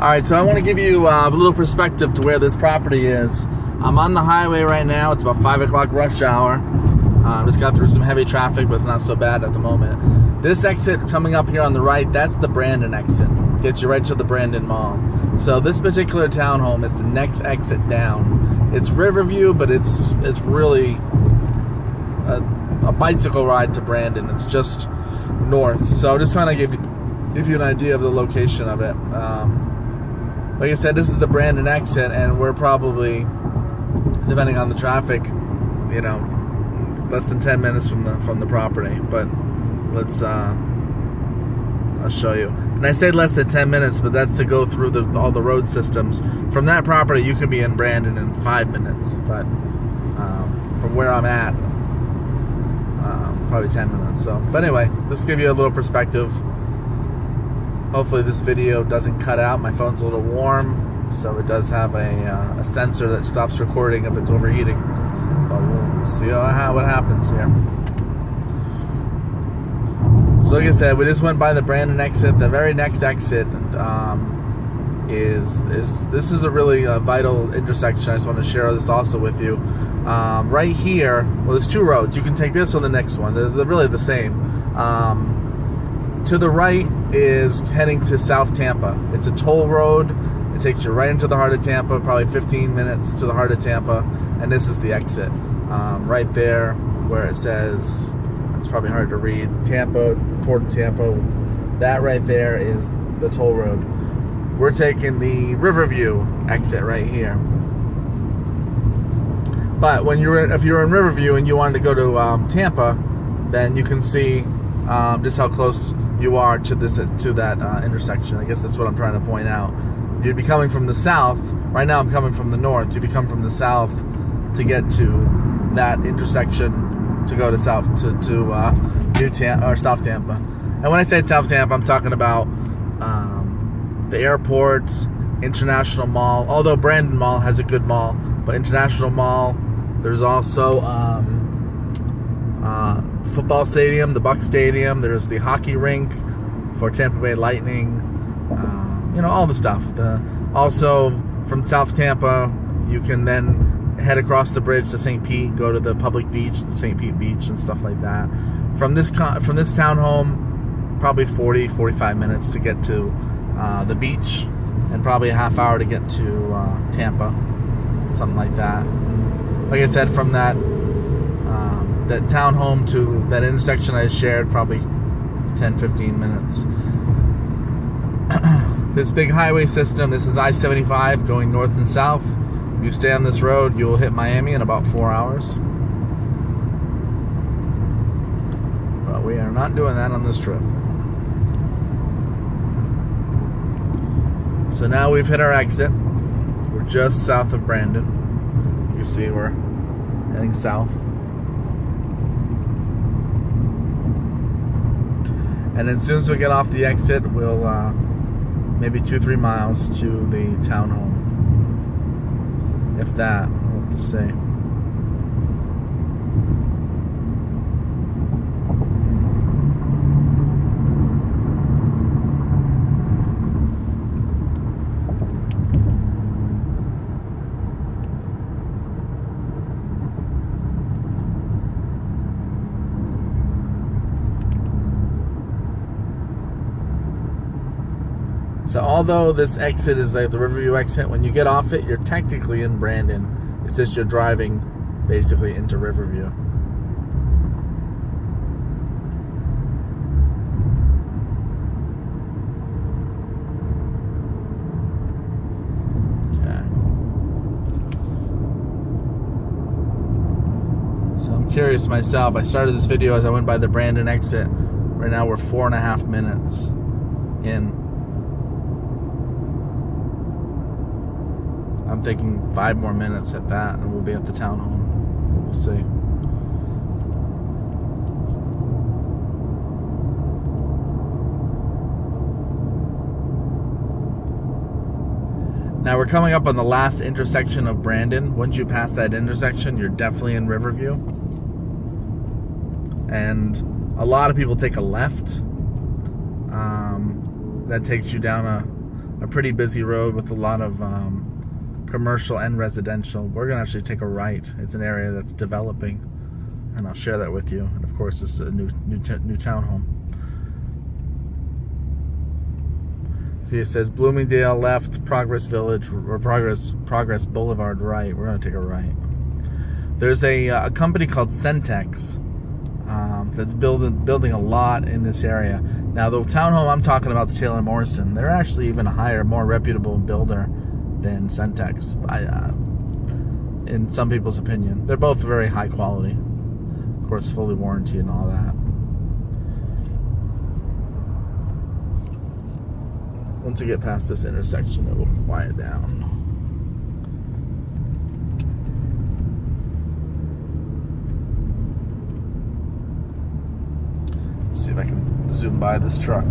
Alright, so I want to give you a little perspective to where this property is. I'm on the highway right now. It's about 5 o'clock rush hour. Just got through some heavy traffic, but it's not so bad at the moment. This exit coming up here on the right, that's the Brandon exit. Gets you right to the Brandon Mall. So this particular townhome is the next exit down. It's Riverview, but it's really a bicycle ride to Brandon. It's just north. So I just want to give you an idea of the location of it. Like I said, this is the Brandon exit, and we're probably, depending on the traffic, less than 10 minutes from the property. But I'll show you. And I say less than 10 minutes, but that's to go through all the road systems. From that property, you can be in Brandon in 5 minutes, but from where I'm at, probably 10 minutes. But anyway, just to give you a little perspective. Hopefully this video doesn't cut out. My phone's a little warm, so it does have a sensor that stops recording if it's overheating. But we'll see what happens here. So like I said, we just went by the Brandon exit. The very next exit this is a really vital intersection. I just want to share this also with you. Right here, well, there's two roads. You can take this or the next one. They're really the same. To the right is heading to South Tampa. It's a toll road. It takes you right into the heart of Tampa, probably 15 minutes to the heart of Tampa, and this is the exit. Right there where it says, it's probably hard to read, Tampa, Port of Tampa. That right there is the toll road. We're taking the Riverview exit right here. But if you're in Riverview and you wanted to go to Tampa, then you can see just how close you are to that intersection. I guess that's what I'm trying to point out. You'd be coming from the south. Right now I'm coming from the north. You'd be coming from the south to get to that intersection to go to South Tampa. And when I say South Tampa, I'm talking about the airport, International Mall. Although Brandon Mall has a good mall, but International Mall. There's also football stadium, the Buck Stadium. There's the hockey rink for Tampa Bay Lightning. All the stuff. Also, from South Tampa, you can then head across the bridge to St. Pete, go to the public beach, the St. Pete Beach, and stuff like that. From this townhome, probably 40-45 minutes to get to the beach, and probably a half hour to get to Tampa, something like that. Like I said, from that townhome to that intersection I shared, probably 10-15 minutes. This big highway system, this is I-75 going north and south. If you stay on this road, you will hit Miami in about 4 hours. But we are not doing that on this trip. So now we've hit our exit. We're just south of Brandon. You can see we're heading south. And as soon as we get off the exit, we'll maybe 2-3 miles to the townhome. If that, we'll have to see. So although this exit is like the Riverview exit, when you get off it, you're technically in Brandon. It's just you're driving basically into Riverview. Okay. So I'm curious myself. I started this video as I went by the Brandon exit. Right now we're 4.5 minutes in. I'm thinking 5 more minutes at that, and we'll be at the townhome. We'll see. Now we're coming up on the last intersection of Brandon. Once you pass that intersection, you're definitely in Riverview. And a lot of people take a left. That takes you down a a pretty busy road with a lot of commercial and residential. We're gonna actually take a right. It's an area that's developing, and I'll share that with you. And of course, it's a new townhome. See, it says Bloomingdale left, Progress Village, or Progress Boulevard right. We're gonna take a right. There's a company called Centex that's building a lot in this area. Now, the townhome I'm talking about is Taylor Morrison. They're actually even a higher, more reputable builder than Centex, in some people's opinion. They're both very high quality. Of course, fully warranty and all that. Once we get past this intersection, it will quiet down. See if I can zoom by this truck.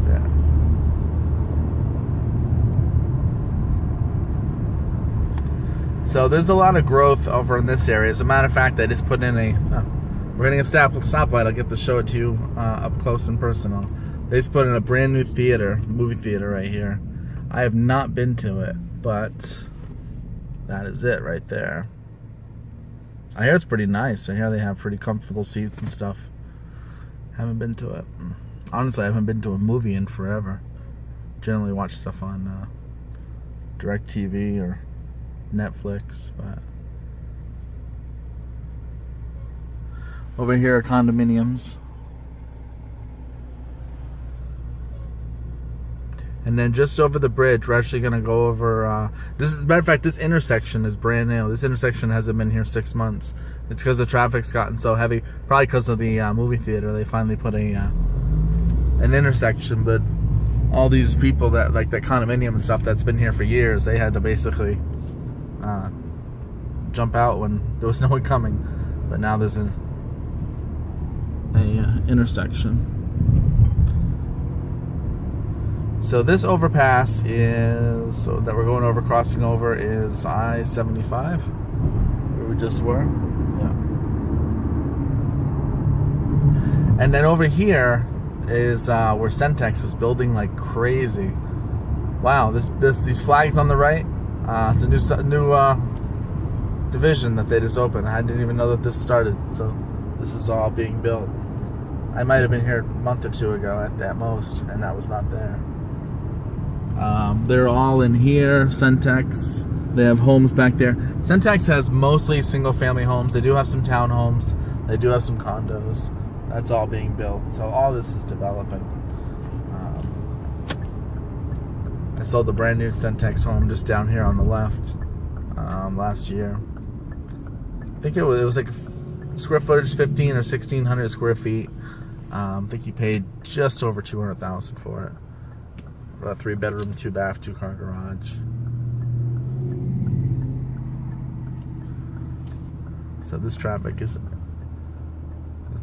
Yeah. So there's a lot of growth over in this area. As a matter of fact, I just put in we're hitting a stoplight. I'll get to show it to you up close and personal. They just put in a brand new movie theater right here. I have not been to it, but that is it right there. I hear it's pretty nice. I hear they have pretty comfortable seats and stuff. Haven't been to it. Honestly, I haven't been to a movie in forever. Generally watch stuff on DirecTV or Netflix, but over here are condominiums. And then just over the bridge, we're actually going to go over... as a matter of fact, this intersection is brand new. This intersection hasn't been here 6 months. It's because the traffic's gotten so heavy. Probably because of the movie theater. They finally put an intersection. But all these people that condominium and stuff that's been here for years, they had to basically jump out when there was no one coming. But now there's an intersection. So this overpass that we're going over, crossing over, is I-75, where we just were. Yeah. And then over here is where Centex is building like crazy. Wow, these flags on the right. It's a new division that they just opened. I didn't even know that this started. So this is all being built. I might have been here a month or two ago at that most, and that was not there. They're all in here. Centex, they have homes back there. Centex has mostly single-family homes. They do have some townhomes. They do have some condos. That's all being built. So all this is developing. I sold a brand new Centex home just down here on the left last year. I think it was like square footage 15 or 1,600 square feet. I think he paid just over $200,000 for it. A 3-bedroom, 2-bath, 2-car garage. So this traffic it's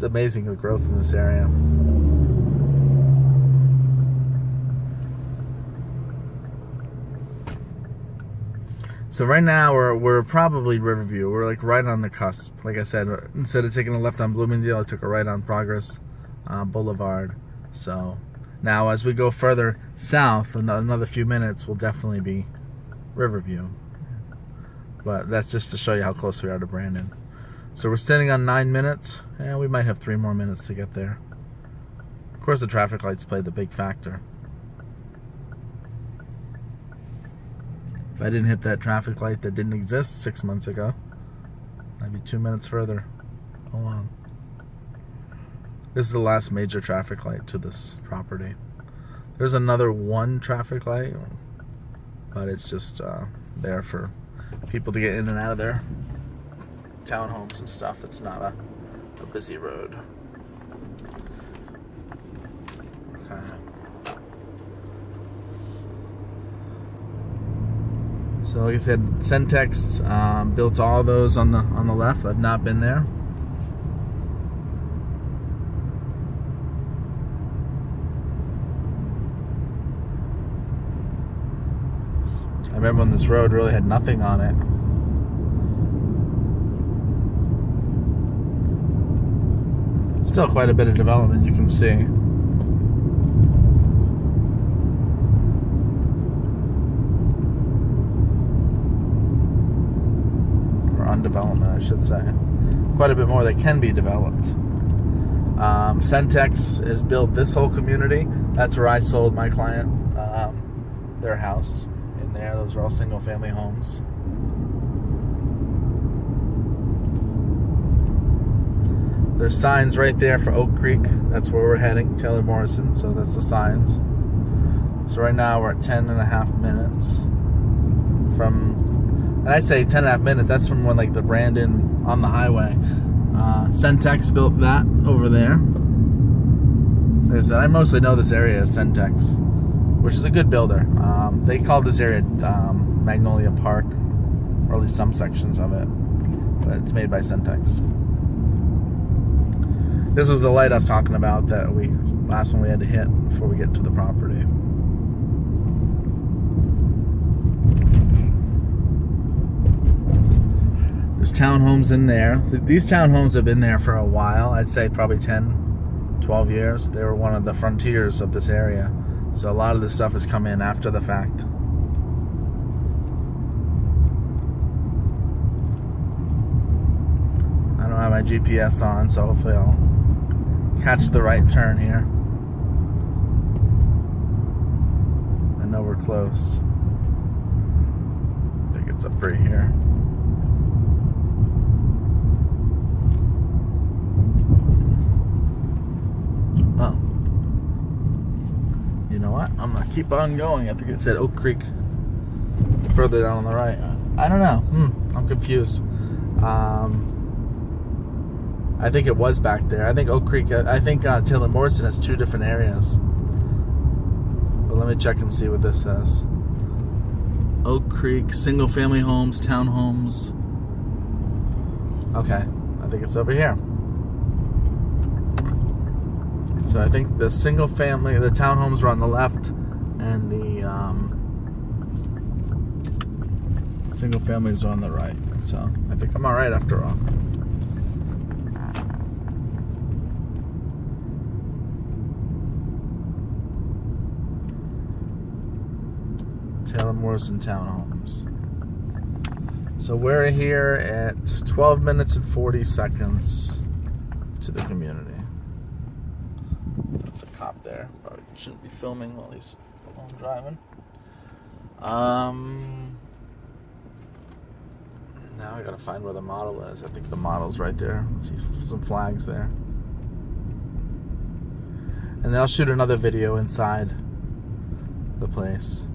amazing, the growth in this area. So right now we're probably Riverview. We're like right on the cusp. Like I said, instead of taking a left on Bloomingdale, I took a right on Progress Boulevard. So now as we go further south, another few minutes, will definitely be Riverview. But that's just to show you how close we are to Brandon. So we're sitting on 9 minutes, and we might have 3 more minutes to get there. Of course, the traffic lights play the big factor. If I didn't hit that traffic light that didn't exist 6 months ago, I'd be 2 minutes further along. This is the last major traffic light to this property. There's another one traffic light, but it's just there for people to get in and out of their townhomes and stuff. It's not a busy road. Okay. So like I said, Centex built all those on the left. I've not been there. I remember when this road really had nothing on it. It's Still quite a bit of development, you can see. Or undevelopment, I should say. Quite a bit more that can be developed. Centex has built this whole community. That's where I sold my client their house in there. Those are all single family homes. There's signs right there for Oak Creek. That's where we're heading, Taylor Morrison. So that's the signs. So right now we're at 10 and a half minutes from, and I say 10 and a half minutes, that's from when like the Brandon on the highway. Centex built that over there. Like I said, I mostly know this area as Centex, which is a good builder. They call this area Magnolia Park, or at least some sections of it, but it's made by Centex. This was the light I was talking about that last one we had to hit before we get to the property. There's townhomes in there. These townhomes have been there for a while. I'd say probably 10, 12 years. They were one of the frontiers of this area. So a lot of this stuff has come in after the fact. I don't have my GPS on, so hopefully I'll catch the right turn here. I know we're close. I think it's up right here. Oh. You know what? I'm gonna keep on going. I think it said Oak Creek further down on the right. I don't know. I'm confused. I think it was back there. I think Oak Creek, I think Taylor Morrison has two different areas. But let me check and see what this says. Oak Creek, single family homes, townhomes. Okay, I think it's over here. So I think the single family, the townhomes are on the left, and the single families are on the right. So I think I'm all right after all. Taylor Morrison Townhomes. So we're here at 12 minutes and 40 seconds to the community. There's a cop there. Probably shouldn't be filming while I'm driving. Now I gotta find where the model is. I think the model's right there. See some flags there. And then I'll shoot another video inside the place.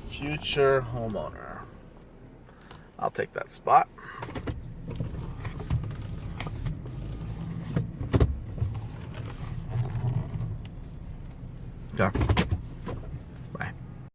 Future homeowner. I'll take that spot. Okay.